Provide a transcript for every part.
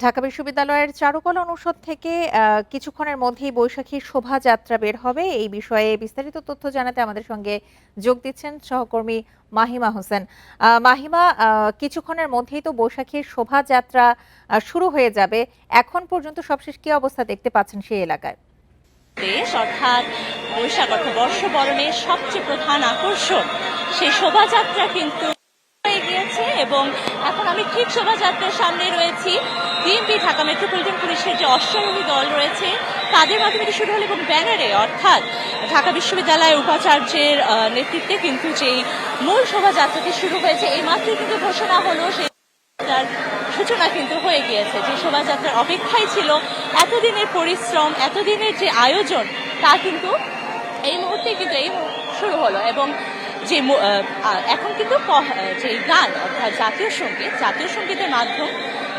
ঢাকা বিশ্ববিদ্যালয়ের চারুকলা অনুষদ থেকে কিছুক্ষণের মধ্যেই বৈশাখী শোভাযাত্রা বের হবে। এই বিষয়ে বিস্তারিত তথ্য জানাতে আমাদের সঙ্গে যোগ দিচ্ছেন সহকর্মী মাহিমা হোসেন। মাহিমা, কিছুক্ষণের মধ্যেই তো বৈশাখীর শোভাযাত্রা শুরু হয়ে যাবে। এখন পর্যন্ত সবশেষ কি অবস্থা দেখতে পাচ্ছেন সেই এলাকায়? দেশ অর্থাৎ বৈশাখ অর্থাৎ বর্ষবরণের সবচেয়ে প্রধান আকর্ষণ সেই শোভাযাত্রা কিন্তু হয়ে গিয়েছে এবং এখন আমি ঠিক শোভাযাত্রার সামনে রয়েছি। বিএনপি ঢাকা মেট্রোপলিটন পুলিশের যে অশ্বারোহী দল রয়েছে তাদের মাধ্যমে শুরু হলো এবং ব্যানারে অর্থাৎ ঢাকা বিশ্ববিদ্যালয়ের উপাচার্যের নেতৃত্বে কিন্তু যেই মূল শোভাযাত্রাটি শুরু হয়েছে এই মাত্রই কিন্তু ঘোষণা হলো সেই সূচনা কিন্তু হয়ে গিয়েছে। যে শোভাযাত্রার অপেক্ষায় ছিল, এতদিনের পরিশ্রম, এতদিনের যে আয়োজন তা কিন্তু এই মুহূর্তে কিন্তু শুরু হলো এবং যে এখন কিন্তু যে গান অর্থাৎ জাতীয় সঙ্গীতের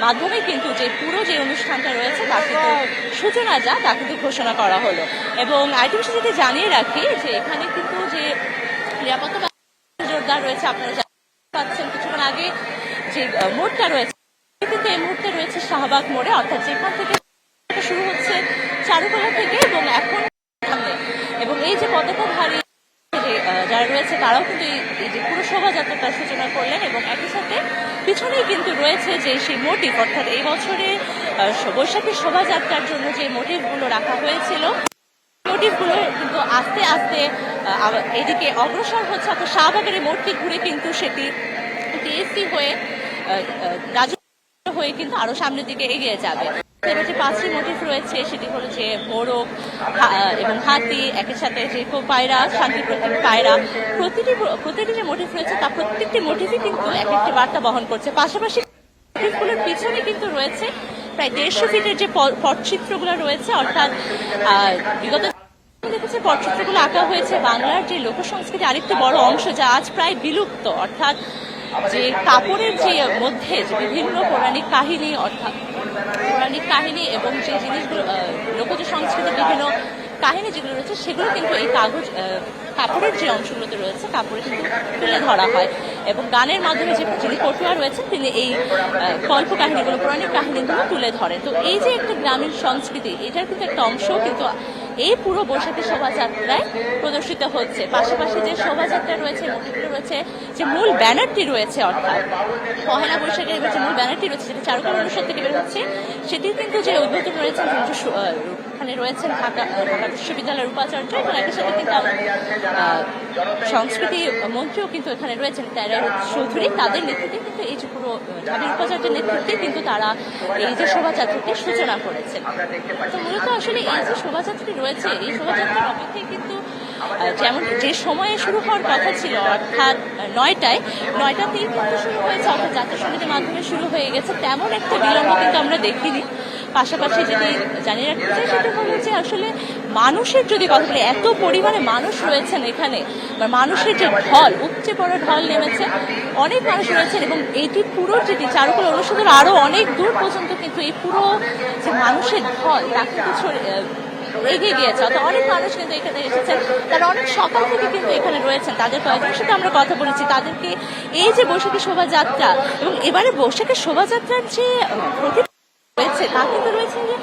মাধ্যমে কিন্তু যে পুরো যে অনুষ্ঠানটা রয়েছে তা কিন্তু সূচনা তা কিন্তু ঘোষণা করা হলো। এবং আরেকটি বিষয় যদি জানিয়ে রাখি যে এখানে কিন্তু যে নিরাপত্তা জোরদার রয়েছে, আপনারা পাচ্ছেন কিছুক্ষণ আগে যে মোড়টা রয়েছে কিন্তু এই মুহূর্তে রয়েছে শাহবাগ মোড়ে, অর্থাৎ যেখান থেকে শুরু হচ্ছে চারুকলা থেকে এবং এখন এবং এই যে পতাকাধারী যারা রয়েছে তারাও কিন্তু এই যে পুরো শোভাযাত্রাটার সূচনা করলেন এবং একই সাথে পিছনেই কিন্তু রয়েছে যে সেই মোটিভ, অর্থাৎ এই বছরে বৈশাখী শোভাযাত্রার জন্য যে মোটিভগুলো রাখা হয়েছিল মোটিভগুলো কিন্তু আস্তে আস্তে এদিকে অগ্রসর হচ্ছে, অর্থাৎ শাহবাগের মোড়টি ঘুরে কিন্তু সেটি টিএসসি হয়ে হয়ে কিন্তু আরো সামনের দিকে এগিয়ে যাবে। এবার যে 5টি মোটিভ রয়েছে সেটি হলো যে মোরগ এবং হাতি, একই সাথে যে পায়রা, শান্তি প্রতীক পায়রা, প্রতিটি যে মোটিভ রয়েছে তা প্রত্যেকটি মোটিভই কিন্তু এক একটি বার্তা বহন করছে। পাশাপাশি মোটিভগুলোর পিছনে কিন্তু রয়েছে প্রায় 150 ফিটের যে পটচিত্রগুলো রয়েছে, অর্থাৎ বিগত দেখেছে পটচিত্রগুলো আঁকা হয়েছে বাংলার যে লোক সংস্কৃতির আরেকটি বড় অংশ যা আজ প্রায় বিলুপ্ত, অর্থাৎ যে কাপড়ের যে মধ্যে যে বিভিন্ন পৌরাণিক কাহিনী, অর্থাৎ পৌরাণিক কাহিনী এবং যে জিনিসগুলো লোকজ সংস্কৃতির বিভিন্ন কাহিনী যেগুলো রয়েছে সেগুলো কিন্তু এই কাপড়ের যে অংশগুলোতে রয়েছে কাপড়ে কিন্তু তুলে ধরা হয় এবং গানের মাধ্যমে যে যিনি পটুয়া রয়েছেন তিনি এই কল্প কাহিনীগুলো, পৌরাণিক কাহিনীগুলো তুলে ধরেন। তো এই যে একটা গ্রামীণ সংস্কৃতি, এটার কিন্তু একটা অংশ কিন্তু এই পুরো বৈশাখী শোভাযাত্রায় প্রদর্শিত হচ্ছে। পাশাপাশি যে শোভাযাত্রা রয়েছে, মোটিভগুলো রয়েছে, যে মূল ব্যানারটি রয়েছে, অর্থাৎ পহেলা বৈশাখের যে মূল ব্যানারটি রয়েছে যেটি চারুকলা অনুষদ থেকে বের হচ্ছে সেটি কিন্তু যে উদ্বোধন রয়েছেন ওখানে রয়েছেন ঢাকা বিশ্ববিদ্যালয়ের উপাচার্য এবং একই সাথে কিন্তু সংস্কৃতি মন্ত্রীও কিন্তু এখানে রয়েছেন তারা চৌধুরী, তাদের নেতৃত্বে কিন্তু এই যে পুরো ঢাবির উপাচার্যের নেতৃত্বে কিন্তু তারা এই যে শোভাযাত্রাটি সূচনা করেছেন। তো মূলত আসলে এই যে শোভাযাত্রাটি রয়েছে এই শোভাযাত্রার অপেক্ষায় কিন্তু যেমন যে সময়ে শুরু হওয়ার কথা ছিল অর্থাৎ 9টাতেই কিন্তু শুরু হয়েছে, অর্থাৎ জাতীয় সঙ্গীতের মাধ্যমে শুরু হয়ে গেছে, তেমন একটা বিলম্ব কিন্তু আমরা দেখিনি। পাশাপাশি যদি জানিয়ে রাখতে চাই সেটা হলো যে আসলে মানুষের যদি কথা বলি, এত পরিমাণে মানুষ রয়েছেন এখানে, বা মানুষের যে ঢল, উপচে পড়া ঢল নেমেছে, অনেক মানুষ রয়েছেন এবং এইটি পুরো যেটি চারুকলা অনুষদের আরো অনেক দূর পর্যন্ত কিন্তু এই পুরো যে মানুষের ঢল তা কিন্তু এগিয়ে গিয়েছে, অর্থাৎ অনেক মানুষ কিন্তু এখানে এসেছেন, তারা অনেক সকাল থেকে কিন্তু এখানে রয়েছেন। তাদের কয়েকজনের সাথে আমরা কথা বলেছি, তাদেরকে এই যে বৈশাখী শোভাযাত্রা এবং এবারে বৈশাখী শোভাযাত্রার যে রয়েছে তা কিন্তু রয়েছে যে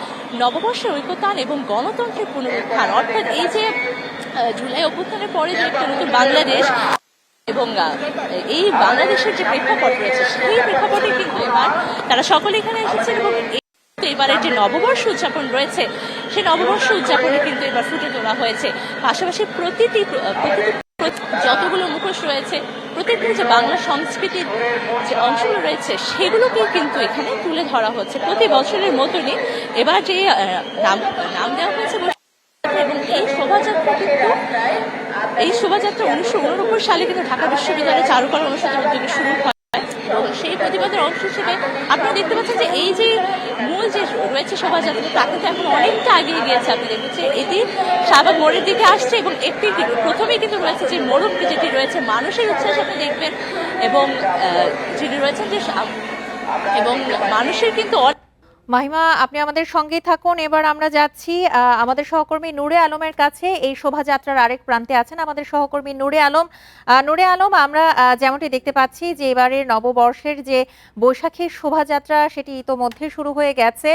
নববর্ষের ঐক্যতান এবং গণতন্ত্রের পুনরুত্থান, অর্থাৎ এই যে জুলাই অভ্যুত্থানের পরে যে একটা নতুন বাংলাদেশ এবং এই বাংলাদেশের যে প্রেক্ষাপট রয়েছে সেই প্রেক্ষাপটে কিন্তু এবার তারা সকলে এখানে এসেছেন এবং এবারের যে নববর্ষ উদযাপন রয়েছে সেই নববর্ষ উদযাপনে কিন্তু এবার ফুটে তোলা হয়েছে। পাশাপাশি প্রতিটি যতগুলো মুখোশ রয়েছে, প্রত্যেকটি যে বাংলা সংস্কৃতির যে অংশগুলো রয়েছে সেগুলোকেও কিন্তু এখানে তুলে ধরা হচ্ছে। প্রতি বছরের মতনই এবার যে নাম দেওয়া হয়েছে এবং এই শোভাযাত্রা 1989 সালে কিন্তু ঢাকা বিশ্ববিদ্যালয়ের চারুকলা অনুষদের উদ্যোগে শুরু হয় এবং সেই প্রতিবাদের অংশ হিসেবে আপনারা দেখতে পাচ্ছেন যে এই যে মূল যে রয়েছে শোভাযাত্রা তা কিন্তু এখন অনেকটা এগিয়ে গিয়েছে। আপনি দেখছেন এটি শাহবাগ মোড়ের দিকে আসছে এবং একটি প্রথমেই কিন্তু রয়েছে যে মোড়কটি যেটি রয়েছে মানুষের উচ্ছ্বাস আপনি দেখবেন এবং যিনি রয়েছেন যে এবং মানুষের কিন্তু মাহিমা, আপনি আমাদের সঙ্গেই থাকুন। এবার আমরা যাচ্ছি আমাদের সহকর্মী নূরে আলমের কাছে। এই শোভাযাত্রার আরেক প্রান্তে আছেন আমাদের সহকর্মী নূরে আলম। নূরে আলম, আমরা যেমনটি দেখতে পাচ্ছি যে এবারের নববর্ষের যে বৈশাখীর শোভাযাত্রা সেটি ইতোমধ্যে শুরু হয়ে গেছে।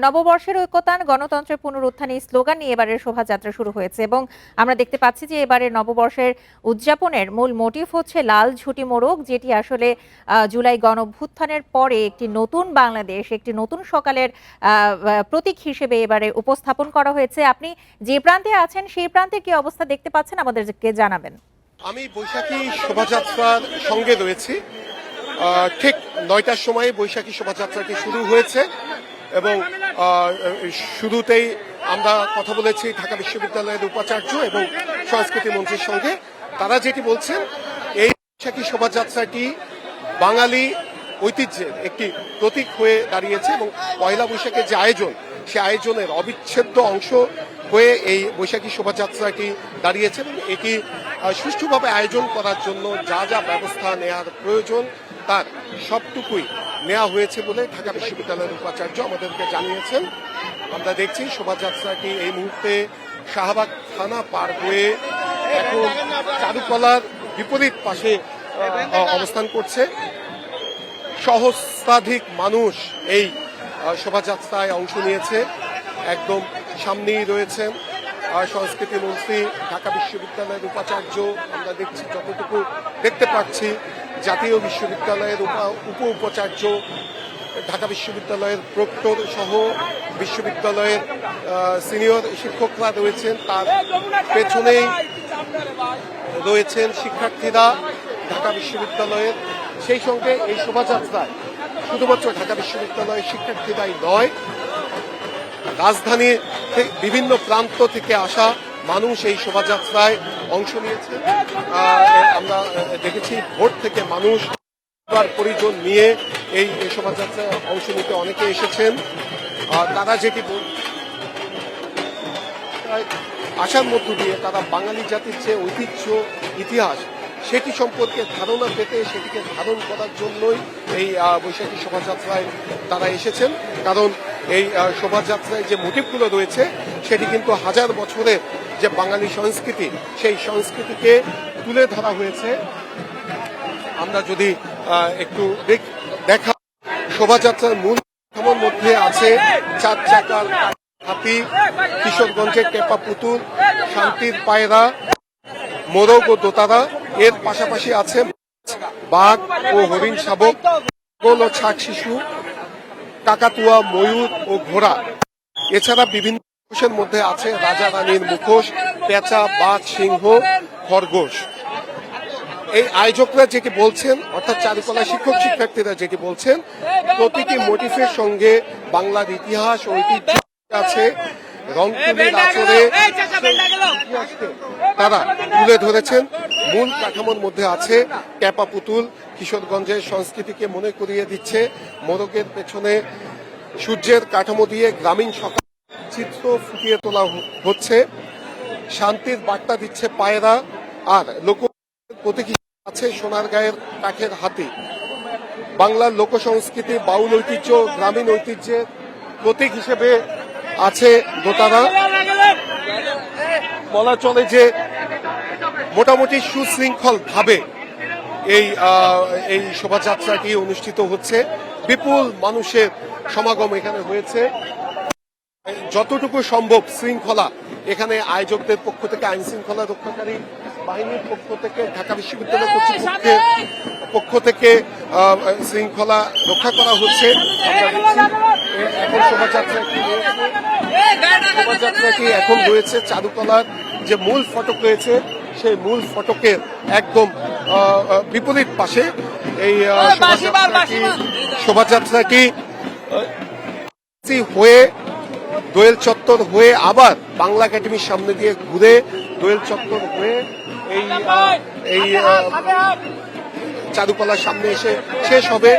নববর্ষের ঐক্যতান, গণতন্ত্রের পুনরুত্থান এই স্লোগান নিয়ে এবারের শোভাযাত্রা শুরু হয়েছে এবং আমরা দেখতে পাচ্ছি যে এবারের নববর্ষের উদযাপনের মূল মোটিভ হচ্ছে লাল ঝুঁটি মোড়ক, যেটি আসলে জুলাই গণঅভ্যুত্থানের পরে একটি নতুন বাংলাদেশ, একটি নতুন সকালের প্রতীক হিসেবে এবারে উপস্থাপন করা হয়েছে। আপনি যে প্রান্তে আছেন সেই প্রান্তে কি অবস্থা দেখতে পাচ্ছেন আমাদেরকে জানাবেন। আমি বৈশাখী শোভাযাত্রার সঙ্গে রয়েছি। ঠিক ৯টার সময় বৈশাখী শোভাযাত্রাটি শুরু হয়েছে এবং শুরুতেই আমরা কথা বলেছি ঢাকা বিশ্ববিদ্যালয়ের উপাচার্য এবং সংস্কৃতি মন্ত্রীর সঙ্গে। তারা যেটি বলছেন, এই বৈশাখী শোভাযাত্রাটি বাঙালি ঐতিহ্যের একটি প্রতীক হয়ে দাঁড়িয়েছে এবং পয়লা বৈশাখের যে আয়োজন, সে আয়োজনের অবিচ্ছেদ্য অংশ হয়ে এই বৈশাখী শোভাযাত্রাটি দাঁড়িয়েছে এবং এটি সুষ্ঠুভাবে আয়োজন করার জন্য যা যা ব্যবস্থা নেওয়ার প্রয়োজন তার সবটুকুই নেওয়া হয়েছে বলে ঢাকা বিশ্ববিদ্যালয়ের উপাচার্য আমাদেরকে জানিয়েছেন। আমরা দেখছি শোভাযাত্রাটি এই মুহূর্তে শাহবাগ থানা পার হয়ে এখন চারুকলার বিপরীত পাশে অবস্থান করছে। সহস্রাধিক মানুষ এই শোভাযাত্রায় অংশ নিয়েছে। একদম সামনেই রয়েছেন সংস্কৃতি মন্ত্রী, ঢাকা বিশ্ববিদ্যালয়ের উপাচার্য, আমরা দেখছি যতটুকু দেখতে পাচ্ছি জাতীয় বিশ্ববিদ্যালয়ের উপ উপাচার্য, ঢাকা বিশ্ববিদ্যালয়ের প্রক্টর সহ বিশ্ববিদ্যালয়ের সিনিয়র শিক্ষকরা রয়েছেন। তার পেছনেই রয়েছেন শিক্ষার্থীরা ঢাকা বিশ্ববিদ্যালয়ের। সেই সঙ্গে এই শোভাযাত্রায় শুধুমাত্র ঢাকা বিশ্ববিদ্যালয়ের শিক্ষার্থীরাই নয়, রাজধানীর বিভিন্ন প্রান্ত থেকে আসা মানুষ এই শোভাযাত্রায় অংশ নিয়েছে। আমরা দেখেছি ভোর থেকে মানুষ পরিজন নিয়ে এই শোভাযাত্রায় অংশ নিতে অনেকে এসেছেন। তারা যেটি আসার মধ্য দিয়ে তারা বাঙালি জাতির যে ঐতিহ্য, ইতিহাস, সেটি সম্পর্কে ধারণা পেতে সেটিকে ধারণ করার জন্যই এই বৈশাখী শোভাযাত্রায় তারা এসেছেন। কারণ এই শোভাযাত্রায় যে মোটিভগুলো রয়েছে সেটি কিন্তু হাজার বছরের যে বাঙালি সংস্কৃতি, সেই সংস্কৃতিকে তুলে ধরা হয়েছে। আমরা যদি একটু দেখা, শোভাযাত্রার মূল কাঠামোর মধ্যে আছে 4 চাকার হাতি, কিশোরগঞ্জের টেপা পুতুল, শান্তির পায়রা, মোরগ ও দোতারা। এর পাশাপাশি আছে বাঘ ও হরিণ শাবক, গোল ও ছাগ শিশু, কাকাতুয়া, ময়ূর ও ঘোড়া। এছাড়া বিভিন্ন মুখোশের মধ্যে আছে রাজা রানীর মুখোশ, পেঁচা, বাঘ, সিংহ, খরগোশ। এই আয়োজকরা যেটি বলছেন, অর্থাৎ চারুকলা শিক্ষক শিক্ষার্থীরা যেটি বলছেন, প্রতিটি মোটিফের সঙ্গে বাংলার ইতিহাস ও ঐতিহ্য আছে। রংতুলির আচরে তারা তুলে ধরেছেন। মূল কাঠামোর মধ্যে আছে ট্যাপা পুতুল, কিশোরগঞ্জের সংস্কৃতিকে মনে করিয়ে দিচ্ছে। মোরগের পেছনে সূর্যের কাঠামো দিয়ে গ্রামীণ সকাল চিত্র ফুটিয়ে তোলা হচ্ছে। শান্তির বার্তা দিচ্ছে পায়রা। আর লোক প্রতীক আছে সোনারগাঁয়ের কাঠের হাতি। বাংলার লোক সংস্কৃতি, বাউল ঐতিহ্য, গ্রামীণ ঐতিহ্যের প্রতীক হিসেবে আছে দোতারা। বলা চলে যে মোটামুটি সুশৃঙ্খল ভাবে এই শোভাযাত্রাটি অনুষ্ঠিত হচ্ছে। বিপুল মানুষের সমাগম এখানে হয়েছে। যতটুকু সম্ভব শৃঙ্খলা এখানে আয়োজকদের পক্ষ থেকে, আইন শৃঙ্খলা রক্ষাকারী বাহিনীর পক্ষ থেকে, ঢাকা বিশ্ববিদ্যালয় কর্তৃপক্ষের পক্ষ থেকে শৃঙ্খলা রক্ষা করা হচ্ছে। আমরা দেখছি এখন শোভাযাত্রাটি এখন রয়েছে চারুকলার যে মূল ফটক রয়েছে, সেই মূল ফটকের একদম বিপরীত পাশে এই শোভাযাত্রাটি হয়ে দোয়েল চত্বর হয়ে আবার বাংলা একাডেমির সামনে দিয়ে ঘুরে দোয়েল চত্বর হয়ে এই চারুকলার সামনে এসে শেষ হবে।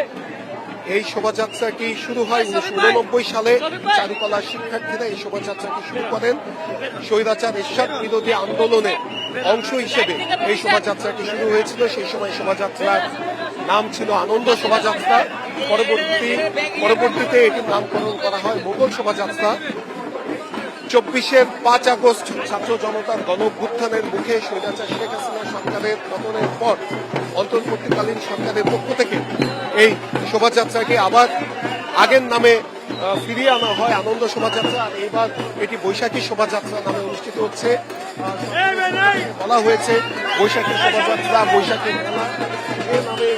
এই শোভাযাত্রাটি শুরু হয় 1989 সালে। চারুকলার শিক্ষার্থীরা এই শোভাযাত্রাটি শুরু করেন। স্বৈরাচার এরশাদ বিরোধী আন্দোলনের অংশ হিসেবে এই শোভাযাত্রাটি শুরু হয়েছিল। সেই সময় শোভাযাত্রার নাম ছিল আনন্দ শোভাযাত্রা, পরবর্তীতে এটির নামকরণ করা হয় মোগল শোভাযাত্রা। 5 আগস্ট ছাত্র জনতার গণঅভ্যুত্থানের মুখে স্বৈরাচার শেখ হাসিনা সরকারের পতনের পর অন্তর্বর্তীকালীন সরকারের পক্ষ থেকে এই শোভাযাত্রাকে আবার আগের নামে ফিরিয়ে আনা হয় আনন্দ শোভাযাত্রা। আর এইবার এটি বৈশাখী শোভাযাত্রা নামে অনুষ্ঠিত হচ্ছে। বলা হয়েছে বৈশাখী শোভাযাত্রা, বৈশাখী মেলা, যে নামে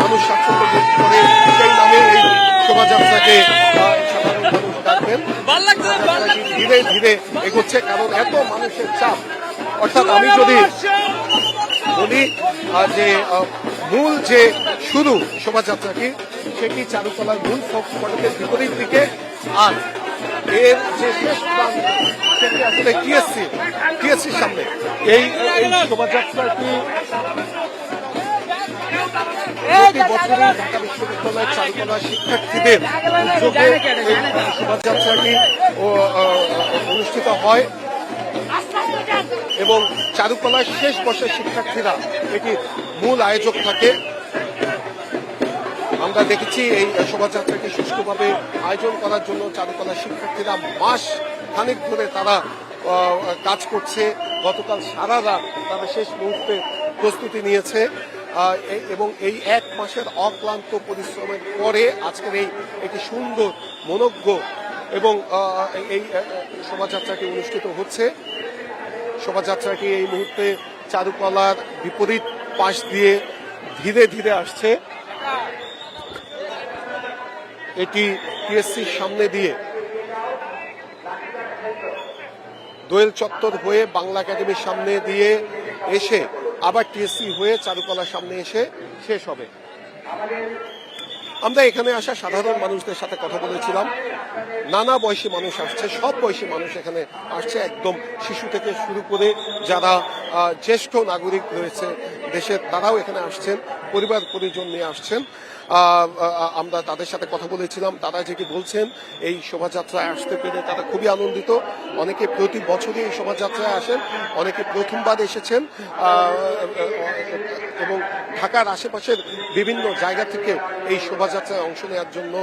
মানুষ স্বাচ্ছন্দ্য বোধ করে সেই নামে এই শোভাযাত্রাকে সাধারণ মানুষ ডাকবেন। ধীরে ধীরে এগোচ্ছে, কারণ এত মানুষের চাপ। অর্থাৎ আমি যদি বলি যে মূল যে শুরু শোভাযাত্রাটি, সেটি চারুকলার মূল ফটকের বিপরীত দিকে, আর এর যে শেষ প্রান্ত সেটি আসলে টিএসসির সামনে। এই শোভাযাত্রাটি প্রতি বছরই ঢাকা বিশ্ববিদ্যালয়ের চারুকলা শিক্ষার্থীদের উদ্যোগে এই শোভাযাত্রাটি অনুষ্ঠিত হয় এবং চারুকলার শেষ বর্ষের শিক্ষার্থীরা এটি মূল আয়োজক থাকে। আমরা দেখেছি এই শোভাযাত্রাকে সুষ্ঠুভাবে আয়োজন করার জন্য চারুকলার শিক্ষার্থীরা মাস খানিক ধরে তারা কাজ করছে। গতকাল সারা রাত তারা শেষ মুহূর্তে প্রস্তুতি নিয়েছে এবং এই 1 মাসের অক্লান্ত পরিশ্রমের পরে আজকের একটি সুন্দর মনোজ্ঞ এবং এই শোভাযাত্রাটি অনুষ্ঠিত হচ্ছে। শোভাযাত্রাটি এই মুহূর্তে চারুকলার বিপরীত পাশ দিয়ে ধীরে ধীরে আসছে। এটি টিএসসির সামনে দিয়ে দোয়েল চত্বর হয়ে বাংলা একাডেমির সামনে দিয়ে এসে আবার টিএসসি হয়ে চারুকলার সামনে এসে শেষ হবে। আমরা এখানে আসা সাধারণ মানুষদের সাথে কথা বলেছিলাম। নানা বয়সী মানুষ আসছে, সব বয়সী মানুষ এখানে আসছে, একদম শিশু থেকে শুরু করে যারা জ্যেষ্ঠ নাগরিক রয়েছে দেশের, তারাও এখানে আসছেন, পরিবার পরিজন নিয়ে আসছেন। আমরা তাদের সাথে কথা বলেছিলাম। তারা যেটি বলছেন, এই শোভাযাত্রায় আসতে পেরে তারা খুবই আনন্দিত। অনেকে প্রতি বছরই এই শোভাযাত্রায় আসেন, অনেকে প্রথমবার এসেছেন এবং ঢাকার আশেপাশের বিভিন্ন জায়গা থেকে এই শোভাযাত্রায় অংশ নেওয়ার জন্য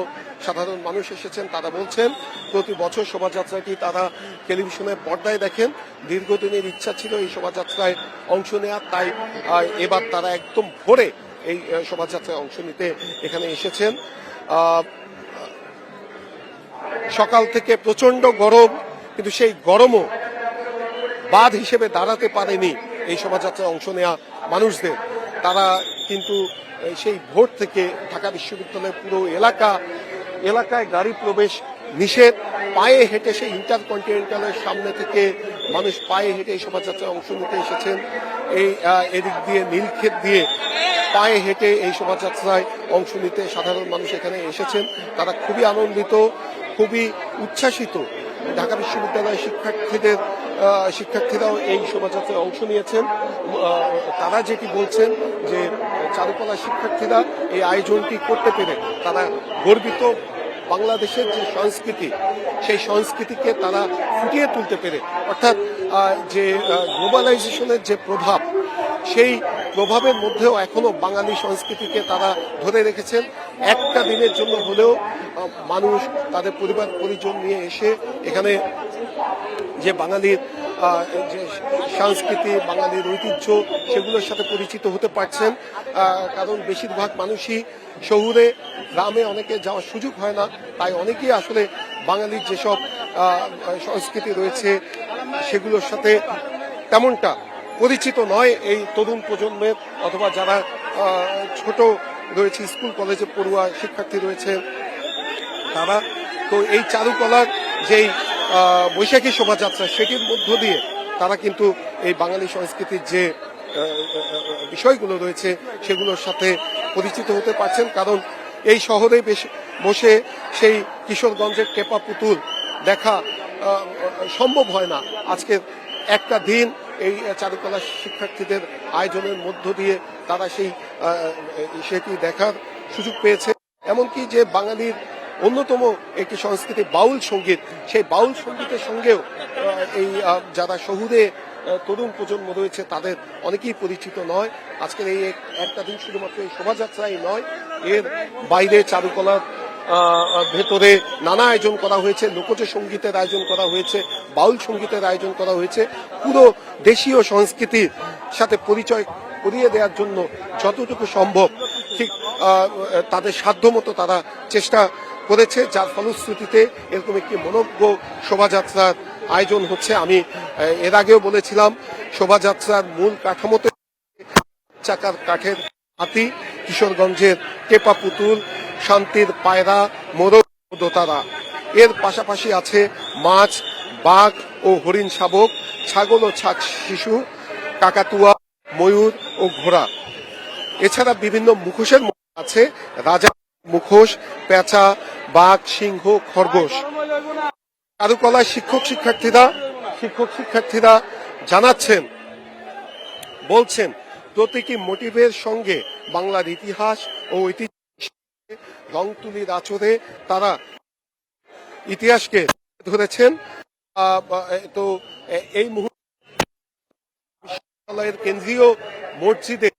সাধারণ মানুষ এসেছেন। তারা বলছেন প্রতি বছর শোভাযাত্রাটি তারা টেলিভিশনের পর্দায় দেখেন। দীর্ঘদিনের ইচ্ছা ছিল এই শোভাযাত্রায় অংশ নেওয়ার, তাই এবার তারা একদম ভোরে এই শোভাযাত্রায় অংশ নিতে এখানে এসেছেন। সকাল থেকে প্রচন্ড গরম, কিন্তু সেই গরমও বাদ হিসেবে দাঁড়াতে পারেনি এই শোভাযাত্রায় অংশ নেওয়া মানুষদের। তারা কিন্তু সেই ভোর থেকে ঢাকা বিশ্ববিদ্যালয়ের পুরো এলাকায় গাড়ি প্রবেশ নিষেধ। পায়ে হেঁটে সেই ইন্টারকন্টিনেন্টালের সামনে থেকে মানুষ পায়ে হেঁটে এই শোভাযাত্রায় অংশ নিতে এসেছেন। এদিক দিয়ে নীলক্ষেত দিয়ে পায়ে হেঁটে এই শোভাযাত্রায় অংশ নিতে সাধারণ মানুষ এখানে এসেছেন। তারা খুবই আনন্দিত, খুবই উচ্ছ্বাসিত। ঢাকা বিশ্ববিদ্যালয়ের শিক্ষার্থীরাও এই শোভাযাত্রায় অংশ নিয়েছেন। তারা যেটি বলছেন যে চারুকলা শিক্ষার্থীরা এই আয়োজনটি করতে পেরে তারা গর্বিত। বাংলাদেশের যে সংস্কৃতি, সেই সংস্কৃতিকে তারা ফুটিয়ে তুলতে পেরে, অর্থাৎ যে গ্লোবালাইজেশনের যে প্রভাব, সেই প্রভাবের মধ্যেও এখনো বাঙালি সংস্কৃতিকে তারা ধরে রেখেছেন। একটা দিনের জন্য হলেও মানুষ তাদের পরিবার পরিজন নিয়ে এসে এখানে যে বাঙালির যে সংস্কৃতি, বাঙালির ঐতিহ্য, সেগুলোর সাথে পরিচিত হতে পারছেন। কারণ বেশিরভাগ মানুষই শহুরে, গ্রামে অনেকে যাওয়ার সুযোগ হয় না, তাই অনেকেই আসলে বাঙালির যেসব সংস্কৃতি রয়েছে সেগুলোর সাথে তেমনটা পরিচিত নয় এই তরুণ প্রজন্মের, অথবা যারা ছোট রয়েছে, স্কুল কলেজে পড়ুয়া শিক্ষার্থী রয়েছে তারা। তো এই চারুকলার যেই বৈশাখী শোভাযাত্রা, সেটির মধ্য দিয়ে তারা কিন্তু এই বাঙালি সংস্কৃতির যে বিষয়গুলো রয়েছে সেগুলোর সাথে পরিচিত হতে পারছেন। কারণ এই শহরে বসে সেই কিশোরগঞ্জের টেপা পুতুল দেখা সম্ভব হয় না। আজকের একটা দিন এই চারুকলা শিক্ষার্থীদের আয়োজনের মধ্য দিয়ে তারা সেটি দেখার সুযোগ পেয়েছে। এমনকি যে বাঙালির অন্যতম একটি সংস্কৃতি বাউল সঙ্গীত, সেই বাউল সঙ্গীতের সঙ্গেও এই যারা শহুরে তরুণ প্রজন্ম রয়েছে তাদের অনেকেই পরিচিত নয়। আজকের এই একটা দিন শুধুমাত্র এই শোভাযাত্রাই নয়, এর বাইরে চারুকলার ভেতরে নানা আয়োজন করা হয়েছে, লোকজ সঙ্গীতের আয়োজন করা হয়েছে, বাউল সঙ্গীতের আয়োজন করা হয়েছে। পুরো দেশীয় সংস্কৃতির সাথে পরিচয় করিয়ে দেওয়ার জন্য যতটুকু সম্ভব ঠিক তাদের সাধ্যমতো তারা চেষ্টা করেছে, যার ফলশ্রুতিতে এরকম একটি মনোজ্ঞ শোভাযাত্রার আয়োজন হচ্ছে। আমি এর আগেও বলেছিলাম, শোভাযাত্রার মূল কাঠামোতে চাকার কাঠের হাতি, কিশোরগঞ্জের টেপা পুতুল, শান্তির পায়রা, মোরগ, দোতারা। এর পাশাপাশি আছে মাছ, বাঘ ও হরিণ শাবক, ছাগল ও ছাগ শিশু, কাকাতুয়া, ময়ূর ও ঘোড়া। এছাড়া বিভিন্ন মুখোশের মধ্যে আছে রাজা মুখোশ, পেঁচা, বাঘ, সিংহ, খরগোশ। চারুকলায় শিক্ষক শিক্ষার্থীরা জানাচ্ছেন, বলছেন প্রতীকী মোটিভের সঙ্গে বাংলার ইতিহাস ও ঐতিহ্য রং তুলির আচরে তারা ইতিহাসকে ধরেছেন। তো এই মুহূর্তে বিশ্ববিদ্যালয়ের কেন্দ্রীয় মসজিদে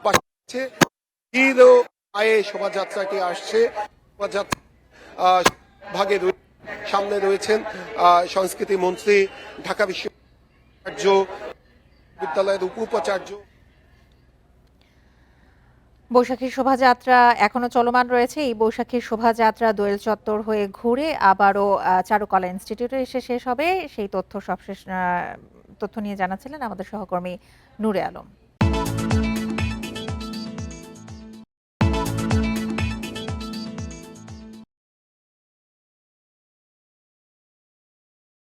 পাশে আয়ে শোভাযাত্রাটি আসছে। শোভাযাত্রা ভাগে সামনে রয়েছেন সংস্কৃতি মন্ত্রী, ঢাকা বিশ্ববিদ্যালয়ের উপাচার্য। বৈশাখীর শোভাযাত্রা এখনো চলমান রয়েছে। এই বৈশাখীর শোভাযাত্রা দোয়েল চত্বর হয়ে ঘুরে আবারও চারুকলা ইনস্টিটিউটে এসে শেষ হবে। সেই তথ্য নিয়ে জানাচ্ছিলেন আমাদের সহকর্মী নূরে আলম।